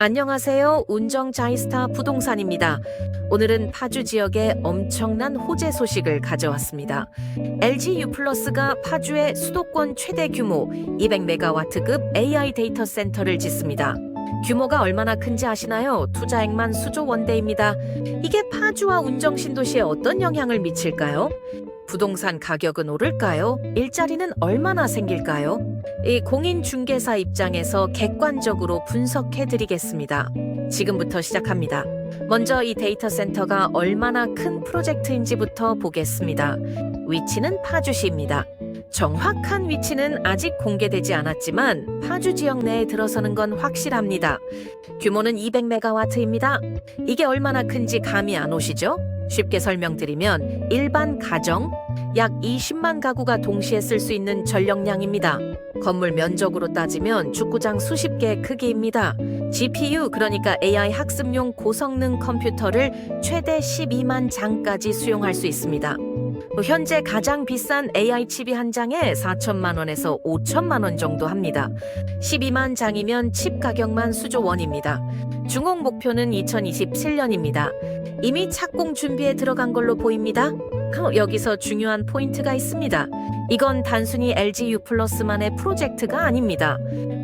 안녕하세요. 운정자이스타 부동산입니다. 오늘은 파주 지역에 엄청난 호재 소식을 가져왔습니다. LG U+가 파주의 수도권 최대 규모 200메가와트급 AI 데이터 센터를 짓습니다. 규모가 얼마나 큰지 아시나요? 투자액만 수조 원대입니다. 이게 파주와 운정 신도시에 어떤 영향을 미칠까요? 부동산 가격은 오를까요? 일자리는 얼마나 생길까요? 이 공인중개사 입장에서 객관적으로 분석해드리겠습니다. 지금부터 시작합니다. 먼저 이 데이터 센터가 얼마나 큰 프로젝트인지부터 보겠습니다. 위치는 파주시입니다. 정확한 위치는 아직 공개되지 않았지만 파주 지역 내에 들어서는 건 확실합니다. 규모는 200메가와트입니다. 이게 얼마나 큰지 감이 안 오시죠? 쉽게 설명드리면 일반 가정 약 20만 가구가 동시에 쓸 수 있는 전력량입니다. 건물 면적으로 따지면 축구장 수십 개 크기입니다. GPU 그러니까 AI 학습용 고성능 컴퓨터를 최대 12만 장까지 수용할 수 있습니다. 현재 가장 비싼 AI 칩이 한 장에 4천만 원에서 5천만 원 정도 합니다. 12만 장이면 칩 가격만 수조 원입니다. 중공 목표는 2027년입니다. 이미 착공 준비에 들어간 걸로 보입니다. 여기서 중요한 포인트가 있습니다. 이건 단순히 LG U+만의 프로젝트가 아닙니다.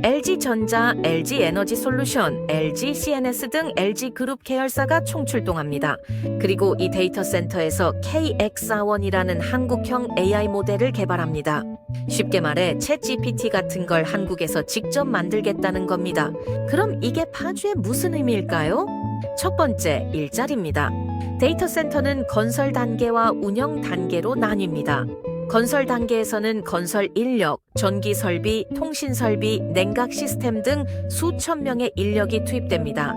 LG전자, LG에너지솔루션, LGCNS 등 LG그룹 계열사가 총출동합니다. 그리고 이 데이터 센터에서 KX-4원이라는 한국형 AI 모델을 개발합니다. 쉽게 말해 챗GPT 같은 걸 한국에서 직접 만들겠다는 겁니다. 그럼 이게 파주에 무슨 의미일까요? 첫 번째, 일자리입니다. 데이터 센터는 건설 단계와 운영 단계로 나뉩니다. 건설 단계에서는 건설 인력, 전기 설비, 통신 설비, 냉각 시스템 등 수천 명의 인력이 투입됩니다.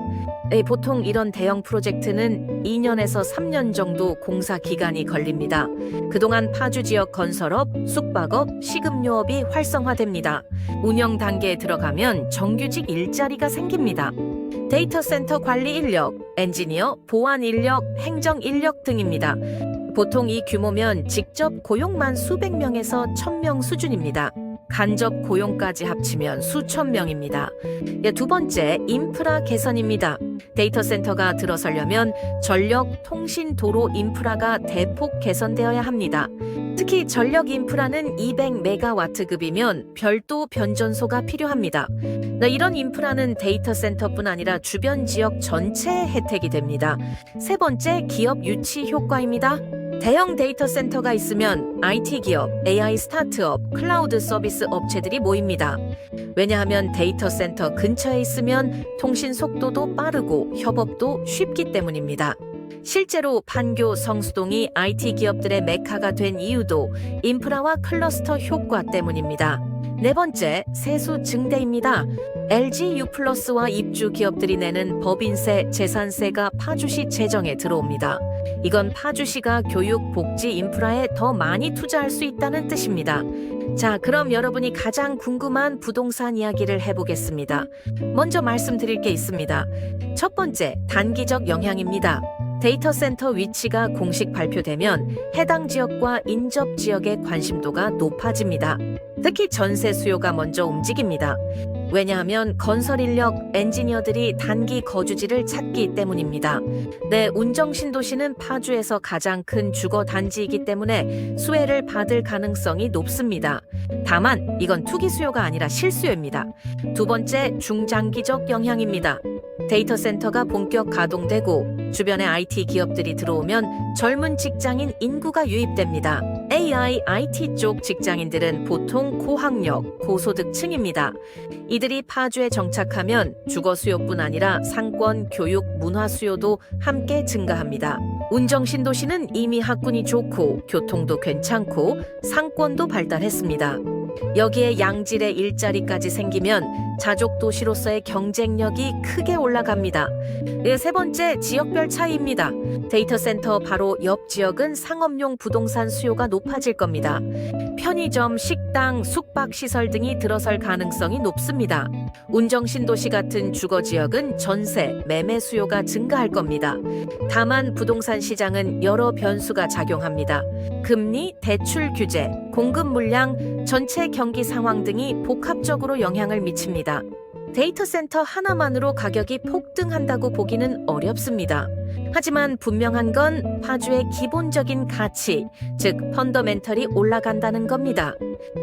보통 이런 대형 프로젝트는 2년에서 3년 정도 공사 기간이 걸립니다. 그동안 파주 지역 건설업, 숙박업, 식음료업이 활성화됩니다. 운영 단계에 들어가면 정규직 일자리가 생깁니다. 데이터 센터 관리 인력, 엔지니어, 보안 인력, 행정 인력 등입니다. 보통 이 규모면 직접 고용만 수백 명에서 1,000명 수준입니다. 간접 고용까지 합치면 수천 명입니다. 두 번째, 인프라 개선입니다. 데이터 센터가 들어서려면 전력, 통신, 도로 인프라가 대폭 개선되어야 합니다. 특히 전력 인프라는 200메가와트급이면 별도 변전소가 필요합니다. 이런 인프라는 데이터 센터뿐 아니라 주변 지역 전체에 혜택이 됩니다. 세 번째, 기업 유치 효과입니다. 대형 데이터 센터가 있으면 IT 기업, AI 스타트업, 클라우드 서비스 업체들이 모입니다. 왜냐하면 데이터 센터 근처에 있으면 통신 속도도 빠르고 협업도 쉽기 때문입니다. 실제로 판교, 성수동이 IT 기업들의 메카가 된 이유도 인프라와 클러스터 효과 때문입니다. 네 번째, 세수 증대입니다. LG U+와 입주 기업들이 내는 법인세, 재산세가 파주시 재정에 들어옵니다. 이건 파주시가 교육, 복지, 인프라에 더 많이 투자할 수 있다는 뜻입니다. 자, 그럼 여러분이 가장 궁금한 부동산 이야기를 해보겠습니다. 먼저 말씀드릴 게 있습니다. 첫 번째, 단기적 영향입니다. 데이터 센터 위치가 공식 발표되면 해당 지역과 인접 지역의 관심도가 높아집니다. 특히 전세 수요가 먼저 움직입니다. 왜냐하면 건설 인력, 엔지니어들이 단기 거주지를 찾기 때문입니다. 운정 신도시는 파주에서 가장 큰 주거 단지이기 때문에 수혜를 받을 가능성이 높습니다. 다만 이건 투기 수요가 아니라 실수요입니다. 두 번째, 중장기적 영향입니다. 데이터 센터가 본격 가동되고 주변에 IT 기업들이 들어오면 젊은 직장인 인구가 유입됩니다. AI, IT 쪽 직장인들은 보통 고학력, 고소득층입니다. 이들이 파주에 정착하면 주거 수요뿐 아니라 상권, 교육, 문화 수요도 함께 증가합니다. 운정 신도시는 이미 학군이 좋고 교통도 괜찮고 상권도 발달했습니다. 여기에 양질의 일자리까지 생기면 자족 도시로서의 경쟁력이 크게 올라갑니다. 세 번째, 지역별 차이입니다. 데이터 센터 바로 옆 지역은 상업용 부동산 수요가 높아질 겁니다. 편의점, 식당, 숙박시설 등이 들어설 가능성이 높습니다. 운정 신도시 같은 주거 지역은 전세, 매매 수요가 증가할 겁니다. 다만 부동산 시장은 여러 변수가 작용합니다. 금리, 대출 규제, 공급 물량, 전체 경기 상황 등이 복합적으로 영향을 미칩니다. 데이터 센터 하나만으로 가격이 폭등한다고 보기는 어렵습니다. 하지만 분명한 건 파주의 기본적인 가치, 즉 펀더멘털이 올라간다는 겁니다.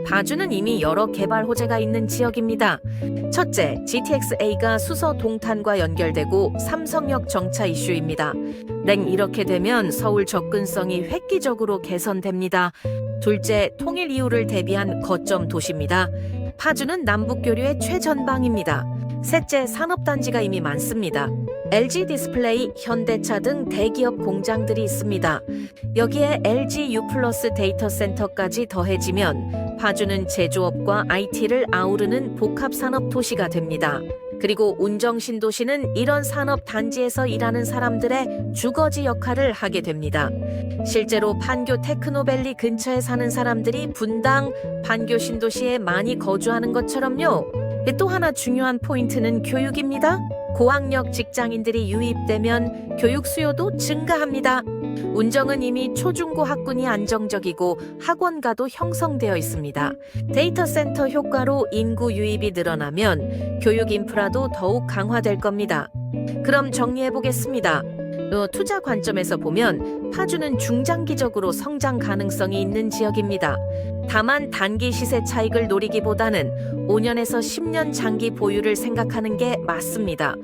파주는 이미 여러 개발 호재가 있는 지역입니다. 첫째, GTX-A가 수서 동탄과 연결되고 삼성역 정차 이슈입니다. 이렇게 되면 서울 접근성이 획기적으로 개선됩니다. 둘째, 통일 이후를 대비한 거점 도시입니다. 파주는 남북교류의 최전방입니다. 셋째, 산업단지가 이미 많습니다. LG 디스플레이, 현대차 등 대기업 공장들이 있습니다. 여기에 LG U+ 데이터 센터까지 더해지면 파주는 제조업과 IT를 아우르는 복합산업 도시가 됩니다. 그리고 운정신도시는 이런 산업 단지에서 일하는 사람들의 주거지 역할을 하게 됩니다. 실제로 판교 테크노밸리 근처에 사는 사람들이 분당, 판교 신도시에 많이 거주하는 것처럼요. 또 하나 중요한 포인트는 교육입니다. 고학력 직장인들이 유입되면 교육 수요도 증가합니다. 운정은 이미 초중고 학군이 안정적이고 학원가도 형성되어 있습니다. 데이터 센터 효과로 인구 유입이 늘어나면 교육 인프라도 더욱 강화될 겁니다. 그럼 정리해 보겠습니다. 투자 관점에서 보면 파주는 중장기적으로 성장 가능성이 있는 지역입니다. 다만 단기 시세 차익을 노리기보다는 5년에서 10년 장기 보유를 생각하는 게 맞습니다.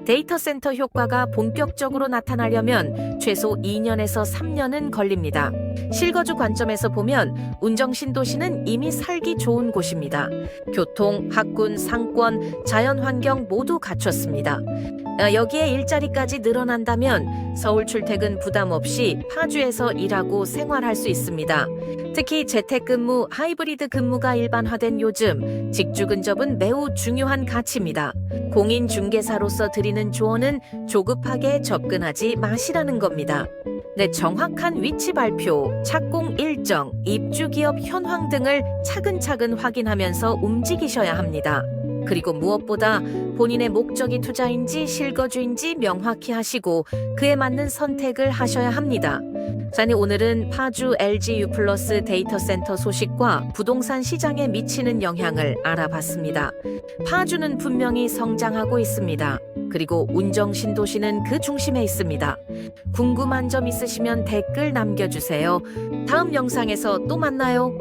데이터 센터 효과가 본격적으로 나타나려면 최소 2년에서 3년은 걸립니다. 실거주 관점에서 보면 운정신도시는 이미 살기 좋은 곳입니다. 교통, 학군, 상권, 자연환경 모두 갖췄습니다. 여기에 일자리까지 늘어난다면 서울 출퇴근 부담 없이 파주에서 일하고 생활할 수 있습니다. 특히 재택근무, 하이브리드 근무가 일반화된 요즘 직주 근접은 매우 중요한 가치입니다. 공인중개사로서 드리는 조언은 조급하게 접근하지 마시라는 겁니다. 정확한 위치 발표, 착공 일정, 입주 기업 현황 등을 차근차근 확인하면서 움직이셔야 합니다. 그리고 무엇보다 본인의 목적이 투자인지 실거주인지 명확히 하시고 그에 맞는 선택을 하셔야 합니다. 오늘은 파주 LG U+ 데이터 센터 소식과 부동산 시장에 미치는 영향을 알아봤습니다. 파주는 분명히 성장하고 있습니다. 그리고 운정신도시는 그 중심에 있습니다. 궁금한 점 있으시면 댓글 남겨주세요. 다음 영상에서 또 만나요.